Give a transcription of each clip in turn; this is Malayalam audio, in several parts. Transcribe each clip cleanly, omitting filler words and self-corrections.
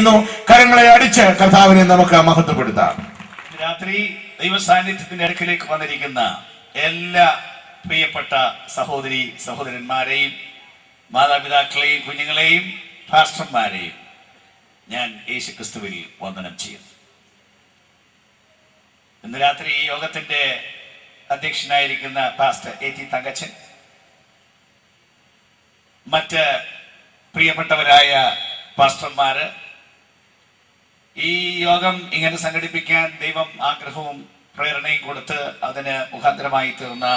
ചെയ്യുന്നു. കരങ്ങളെ അടിച്ച് കർത്താവിനെ നമുക്ക് മഹത്വപ്പെടുത്താം. രാത്രി ദൈവസാന്നിധ്യത്തിന്റെ അടുക്കിലേക്ക് വന്നിരിക്കുന്ന എല്ലാ പ്രിയപ്പെട്ട സഹോദരി സഹോദരന്മാരെയും മാതാപിതാക്കളെയും കുഞ്ഞുങ്ങളെയും പാസ്റ്റർമാരെയും ഞാൻ യേശുക്രിസ്തുവിൽ വന്ദനം ചെയ്യുന്നു. ഇന്ന് രാത്രി ഈ യോഗത്തിന്റെ അധ്യക്ഷനായിരിക്കുന്ന പാസ്റ്റർ AT തങ്കച്ചൻ, മറ്റ് പ്രിയപ്പെട്ടവരായ പാസ്റ്റർമാര്, ഈ യോഗം ഇങ്ങനെ സംഘടിപ്പിക്കാൻ ദൈവം ആഗ്രഹവും പ്രേരണയും കൊടുത്ത് അതിന് മുഖാന്തരമായി തീർന്ന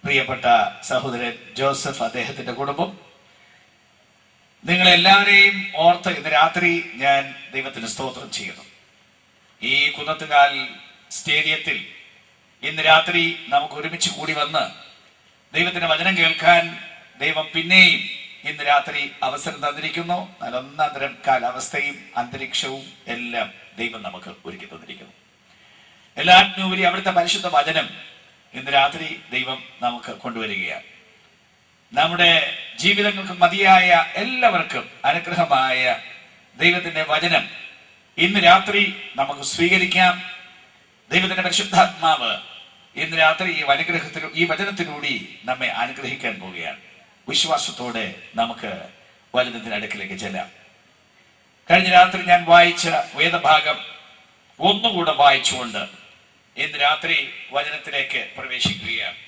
പ്രിയപ്പെട്ട സഹോദരൻ ജോസഫ്, അദ്ദേഹത്തിന്റെ കുടുംബം, നിങ്ങളെല്ലാവരെയും ഓർത്ത് ഇന്ന് രാത്രി ഞാൻ ദൈവത്തിന് സ്തോത്രം ചെയ്യുന്നു. ഈ കുന്നത്തുകാൽ സ്റ്റേഡിയത്തിൽ ഇന്ന് രാത്രി നമുക്ക് ഒരുമിച്ച് കൂടി വന്ന് ദൈവത്തിന്റെ വചനം കേൾക്കാൻ ദൈവം പിന്നെയും ഇന്ന് രാത്രി അവസരം തന്നിരിക്കുന്നു. ഒന്നാന്തരം കാലാവസ്ഥയും അന്തരീക്ഷവും എല്ലാം ദൈവം നമുക്ക് ഒരുക്കി തന്നിരിക്കുന്നു. എല്ലാറ്റിനുപരി അവിടുത്തെ പരിശുദ്ധ വചനം ഇന്ന് രാത്രി ദൈവം നമുക്ക് കൊണ്ടുവരികയാണ്. നമ്മുടെ ജീവിതങ്ങൾക്ക് മതിയായ എല്ലാവർക്കും അനുഗ്രഹമായ ദൈവത്തിന്റെ വചനം ഇന്ന് രാത്രി നമുക്ക് സ്വീകരിക്കാം. ദൈവത്തിന്റെ പരിശുദ്ധാത്മാവ് ഇന്ന് രാത്രി ഈ വചനത്തിലൂടെ നമ്മെ അനുഗ്രഹിക്കാൻ പോവുകയാണ്. വിശ്വാസത്തോടെ നമുക്ക് വചനത്തിന്റെ അടുക്കിലേക്ക് ചെല്ലാം. കഴിഞ്ഞ രാത്രി ഞാൻ വായിച്ച വേദഭാഗം ഒന്നുകൂടെ വായിച്ചുകൊണ്ട് ഇന്ന് രാത്രി വചനത്തിലേക്ക് പ്രവേശിക്കുകയാണ്.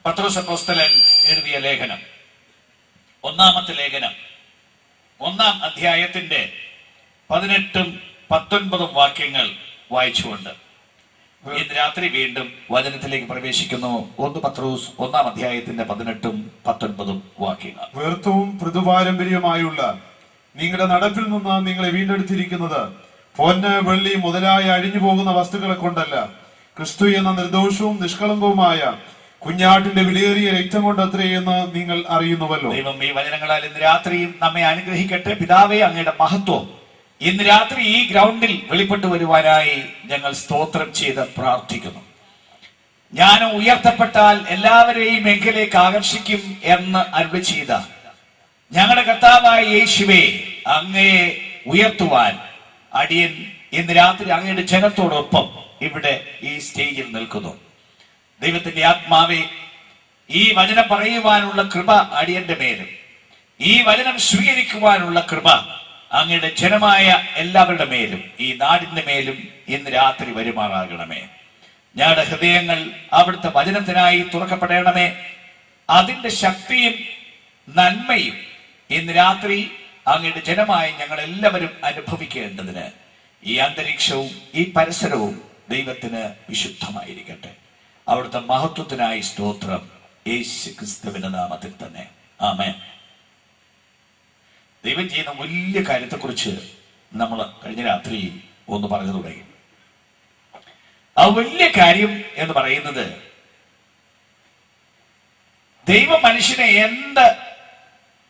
പത്രോസ് അപ്പോസ്തലൻ എഴുതിയ ലേഖനം, ഒന്നാമത്തെ ലേഖനം, 1-ാം അധ്യായത്തിന്റെ 18ഉം 19ഉം വാക്യങ്ങൾ വായിച്ചുകൊണ്ട് ഇന്ന് രാത്രി വീണ്ടും വചനത്തിലേക്ക് പ്രവേശിക്കുന്നു. 1 പത്രോസ് 1-ാം അധ്യായത്തിന്റെ 18ഉം 19ഉം വാക്യങ്ങൾ. വ്യർത്ഥവും പൃഥുപാരമ്പര്യമായുള്ള നിങ്ങളുടെ നടപ്പിൽ നിന്ന് നിങ്ങളെ വീണ്ടെടുത്തിരിക്കുന്നത് പൊന്ന് വെള്ളി മുതലായ അഴിഞ്ഞു പോകുന്ന വസ്തുക്കളെ കൊണ്ടല്ല, ക്രിസ്തു എന്ന നിർദോഷവും നിഷ്കളങ്കവുമായ കുഞ്ഞാട്ടിന്റെ വിലയേറിയ രക്തം കൊണ്ടത്രേ എന്ന് നിങ്ങൾ അറിയുന്നുവല്ലോ. ദൈവം ഈ വചനങ്ങളാൽ ഇന്ന് രാത്രിയും നമ്മെ അനുഗ്രഹിക്കട്ടെ. പിതാവേ, അങ്ങയുടെ മഹത്വം ഇന്ന് രാത്രി ഈ ഗ്രൗണ്ടിൽ വെളിപ്പെട്ടു വരുവാനായി ഞങ്ങൾ സ്തോത്രം ചെയ്ത് പ്രാർത്ഥിക്കുന്നു. ഞാൻ ഉയർത്തപ്പെട്ടാൽ എല്ലാവരെയും എങ്കിലേക്ക് ആകർഷിക്കും എന്ന് അരുളി ചെയ്ത ഞങ്ങളുടെ കർത്താവായ യേശുവേ, അങ്ങയെ ഉയർത്തുവാൻ അടിയൻ ഇന്ന് രാത്രി അങ്ങയുടെ ജനത്തോടൊപ്പം ഇവിടെ ഈ സ്റ്റേജിൽ നിൽക്കുന്നു. ദൈവത്തിന്റെ ആത്മാവെ, ഈ വചനം പറയുവാനുള്ള കൃപ അടിയന്റെ മേലും, ഈ വചനം സ്വീകരിക്കുവാനുള്ള കൃപ അങ്ങയുടെ ജനമായ എല്ലാവരുടെ മേലും, ഈ നാടിന്റെ മേലും ഇന്ന് രാത്രി വരുമാറാകണമേ. ഞങ്ങളുടെ ഹൃദയങ്ങൾ അവിടുത്തെ വചനത്തിനായി തുറക്കപ്പെടണമേ. അതിന്റെ ശക്തിയും നന്മയും ഇന്ന് രാത്രി അങ്ങയുടെ ജനമായ ഞങ്ങൾ എല്ലാവരും അനുഭവിക്കേണ്ടതിന് ഈ അന്തരീക്ഷവും ഈ പരിസരവും ദൈവത്തിന് വിശുദ്ധമായിരിക്കട്ടെ. അവിടുത്തെ മഹത്വത്തിനായി സ്തോത്രം, യേശു ക്രിസ്തുവിന്റെ നാമത്തിൽ തന്നെ, ആമേൻ. ദൈവം ചെയ്യുന്ന വലിയ കാര്യത്തെക്കുറിച്ച് നമ്മൾ കഴിഞ്ഞ രാത്രി ഒന്ന് പറഞ്ഞു തുടങ്ങി. ആ വലിയ കാര്യം എന്ന് പറയുന്നത്, ദൈവം മനുഷ്യനെ എന്ത്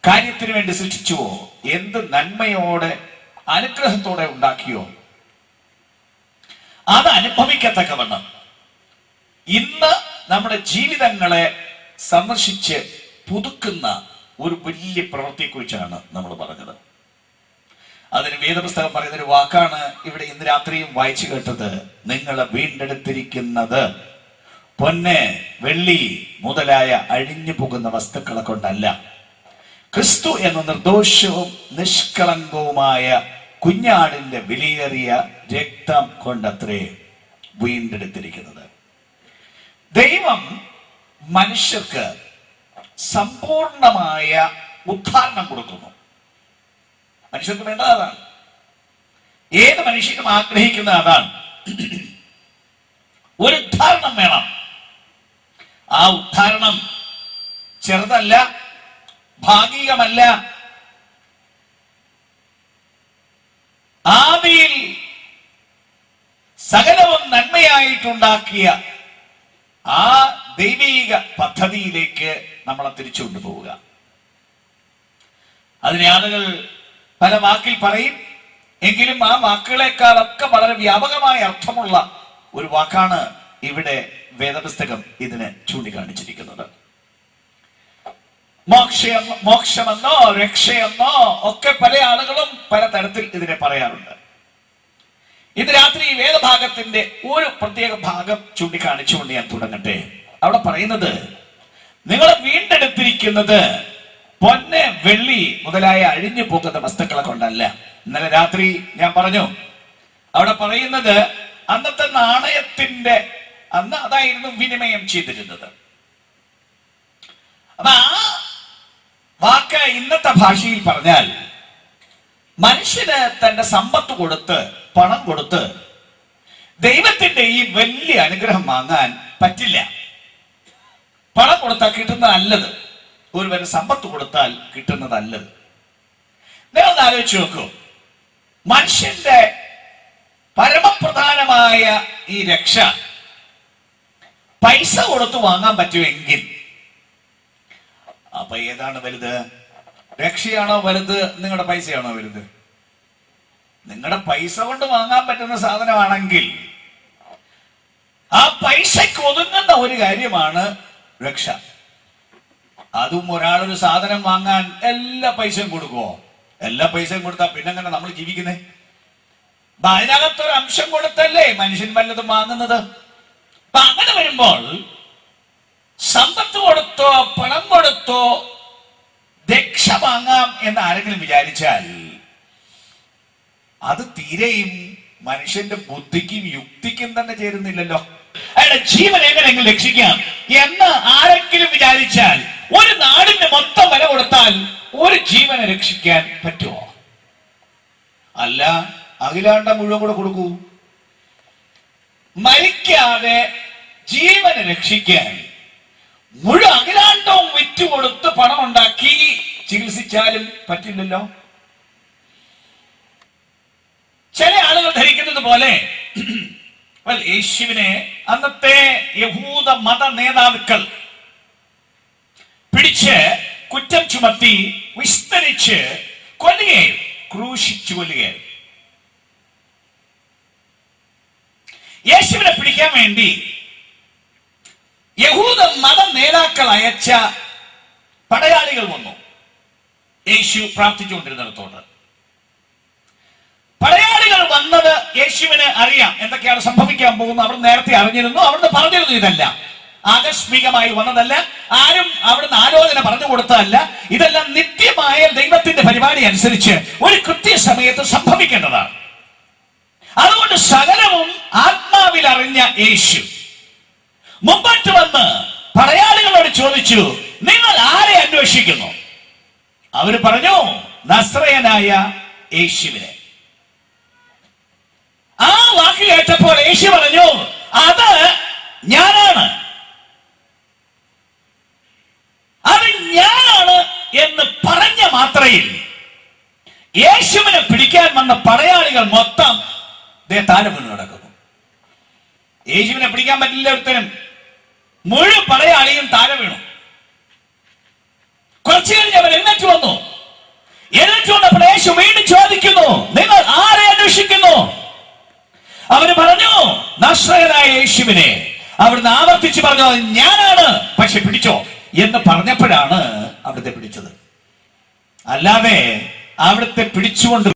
കാര്യത്തിന് വേണ്ടി സൃഷ്ടിച്ചുവോ, എന്ത് നന്മയോടെ അനുഗ്രഹത്തോടെ ഉണ്ടാക്കിയോ, അത് അനുഭവിക്കത്തക്കവണ്ണം ഇന്ന് നമ്മുടെ ജീവിതങ്ങളെ സന്ദർശിച്ച് പുതുക്കുന്ന ഒരു വലിയ പ്രവൃത്തിയെക്കുറിച്ചാണ് നമ്മൾ പറഞ്ഞത്. അതിന് വേദപുസ്തകം പറയുന്നൊരു വാക്കാണ് ഇവിടെ ഇന്ന് രാത്രിയും വായിച്ചു കേട്ടത്. നിങ്ങളെ വീണ്ടെടുത്തിരിക്കുന്നത് പൊന്ന് വെള്ളി മുതലായ അഴിഞ്ഞു പോകുന്ന വസ്തുക്കളെ കൊണ്ടല്ല, ക്രിസ്തു എന്ന നിർദോഷവും നിഷ്കളങ്കവുമായ കുഞ്ഞാടിന്റെ വിലയേറിയ രക്തം കൊണ്ടത്രേ വീണ്ടെടുത്തിരിക്കുന്നത്. ദൈവം മനുഷ്യർക്ക് സമ്പൂർണമായ ഉദ്ധാരണം കൊടുക്കുന്നു. മനുഷ്യർക്ക് വേണ്ടത് അതാണ്. ഏത് മനുഷ്യനും ആഗ്രഹിക്കുന്ന അതാണ്. ഒരു ഉദ്ധാരണം വേണം. ആ ഉദ്ധാരണം ചെറുതല്ല, ഭാഗികമല്ല. ആദിയിൽ സകലവും നന്മയായിട്ടുണ്ടാക്കിയ ആ ദൈവീക പദ്ധതിയിലേക്ക് നമ്മളെ തിരിച്ചു കൊണ്ടുപോവുക. അതിനെ ആളുകൾ പല വാക്കിൽ പറയും, എങ്കിലും ആ വാക്കുകളെക്കാളൊക്കെ വളരെ വ്യാപകമായ അർത്ഥമുള്ള ഒരു വാക്കാണ് ഇവിടെ വേദപുസ്തകം ഇതിന് ചൂണ്ടിക്കാണിച്ചിരിക്കുന്നത്. മോക്ഷമെന്നോ രക്ഷയെന്നോ ഒക്കെ പല ആളുകളും പലതരത്തിൽ ഇതിനെ പറയാറുണ്ട്. ഇന്ന് രാത്രി ഈ വേദഭാഗത്തിന്റെ ഒരു പ്രത്യേക ഭാഗം ചൂണ്ടിക്കാണിച്ചുകൊണ്ട് ഞാൻ തുടങ്ങട്ടെ. അവിടെ പറയുന്നത്, നിങ്ങൾ വീണ്ടെടുത്തിരിക്കുന്നത് പൊന്ന് വെള്ളി മുതലായ അഴിഞ്ഞു പോകുന്ന വസ്തുക്കളെ കൊണ്ടല്ല. ഇന്നലെ രാത്രി ഞാൻ പറഞ്ഞു, അവിടെ പറയുന്നത് അന്നത്തെ നാണയത്തിന്റെ അന്ന് അതായിരുന്നു വിനിമയം ചെയ്തിരുന്നത്. അപ്പൊ ആ വാക്ക് ഇന്നത്തെ ഭാഷയിൽ പറഞ്ഞാൽ, മനുഷ്യന് തന്റെ സമ്പത്ത് കൊടുത്ത് പണം കൊടുത്ത് ദൈവത്തിന്റെ ഈ വലിയ അനുഗ്രഹം വാങ്ങാൻ പറ്റില്ല. പണം കൊടുത്താൽ കിട്ടുന്നതല്ലത്, ഒരുവന് സമ്പത്ത് കൊടുത്താൽ കിട്ടുന്നതല്ലത്. നിങ്ങൾ ആലോചിച്ച് നോക്കൂ, മനുഷ്യന്റെ പരമപ്രധാനമായ ഈ രക്ഷ പൈസ കൊടുത്ത് വാങ്ങാൻ പറ്റുമെങ്കിൽ അപ്പൊ ഏതാണ് വലുത്? രക്ഷയാണോ വലുത്, നിങ്ങളുടെ പൈസയാണോ വലുത്? നിങ്ങളുടെ പൈസ കൊണ്ട് വാങ്ങാൻ പറ്റുന്ന സാധനമാണെങ്കിൽ ആ പൈസക്ക് ഒതുങ്ങുന്ന ഒരു കാര്യമാണ് രക്ഷ. അതും ഒരാളൊരു സാധനം വാങ്ങാൻ എല്ലാ പൈസയും കൊടുക്കുവോ? എല്ലാ പൈസയും കൊടുത്താൽ പിന്നെ എങ്ങനെ നമ്മൾ ജീവിക്കുന്നേ? അതിനകത്തൊരു അംശം കൊടുത്തല്ലേ മനുഷ്യൻ വല്ലതും വാങ്ങുന്നത്. അപ്പൊ അങ്ങനെ വരുമ്പോൾ സമ്പത്ത് കൊടുത്തോ പണം കൊടുത്തോ രക്ഷ വാങ്ങാം എന്ന് ആരെങ്കിലും വിചാരിച്ചാൽ അത് തീരെയും മനുഷ്യന്റെ ബുദ്ധിക്കും യുക്തിക്കും തന്നെ ചേരുന്നില്ലല്ലോ. അയാളുടെ ജീവൻ എങ്ങനെയെങ്കിലും രക്ഷിക്കാം എന്ന് ആരെങ്കിലും വിചാരിച്ചാൽ ഒരു നാടിന് മൊത്തം വില കൊടുത്താൽ ഒരു ജീവനെ രക്ഷിക്കാൻ പറ്റുമോ? അല്ല, അഖിലാണ്ട മുഴുവൻ കൂടെ കൊടുക്കൂ. മരിക്കാതെ ജീവനെ രക്ഷിക്കാൻ മുഴുവൻ അഖിലാണ്ടവും വിറ്റുകൊടുത്ത് പണം ഉണ്ടാക്കി ചികിത്സിച്ചാലും പറ്റില്ലല്ലോ. ചില ആളുകൾ ധരിക്കുന്നത് പോലെ യേശുവിനെ അന്നത്തെ യഹൂദ മത നേതാക്കൾ പിടിച്ച് കുറ്റം ചുമത്തി വിസ്തരിച്ച് കൊല്ലുകയും ക്രൂശിച്ചു കൊല്ലുകയും. യേശുവിനെ പിടിക്കാൻ വേണ്ടി യഹൂദ മത നേതാക്കൾ അയച്ച പടയാളികൾ വന്നു യേശു പ്രാർത്ഥിച്ചുകൊണ്ടിരുന്നിടത്തോട്. പടയാളികൾ വന്നത് യേശുവിന് അറിയാം എന്തൊക്കെയാണ് സംഭവിക്കാൻ പോകുന്നത്. അവർ നേരത്തെ അറിഞ്ഞിരുന്നു, അവിടുന്ന് പറഞ്ഞിരുന്നു. ഇതല്ല ആകസ്മികമായി വന്നതല്ല, ആരും അവിടുന്ന് ആലോചന പറഞ്ഞു കൊടുത്തതല്ല. ഇതെല്ലാം നിത്യമായ ദൈവത്തിന്റെ പരിപാടി അനുസരിച്ച് ഒരു കൃത്യസമയത്ത് സംഭവിക്കേണ്ടതാണ്. അതുകൊണ്ട് സകലവും ആത്മാവിൽ അറിഞ്ഞ യേശു മുമ്പോട്ട് വന്ന് പടയാളികളോട് ചോദിച്ചു, നിങ്ങൾ ആരെ അന്വേഷിക്കുന്നു? അവര് പറഞ്ഞു, നസ്രയനായ യേശുവിനെ. ആ വാക്ക് കേട്ടപ്പോൾ യേശു പറഞ്ഞു, അത് ഞാനാണ്, അത് ഞാനാണ് എന്ന് പറഞ്ഞ മാത്രയിൽ യേശുവിനെ പിടിക്കാൻ വന്ന പടയാളികൾ മൊത്തം താഴെ വീണ് കിടക്കുന്നു. യേശുവിനെ പിടിക്കാൻ പറ്റില്ല ഒരുത്തനും. മുഴുവൻ പടയാളിയും താഴെ വീണു. കുറച്ചു കഴിഞ്ഞ് അവർ എഴുന്നേറ്റ് വന്നു. എഴുന്നേറ്റ് വന്നപ്പോൾ യേശു വീണ്ടും ചോദിക്കുന്നു, നിങ്ങൾ ആരെ അന്വേഷിക്കുന്നു? അവര് പറഞ്ഞു, നസ്രയനായ യേശുവിനെ. അവിടുന്ന് ആവർത്തിച്ച് പറഞ്ഞു, ഞാനാണ്, പക്ഷെ പിടിച്ചോ എന്ന് പറഞ്ഞപ്പോഴാണ് അവിടുത്തെ പിടിച്ചത്. അല്ലാതെ അവിടുത്തെ പിടിച്ചുകൊണ്ട്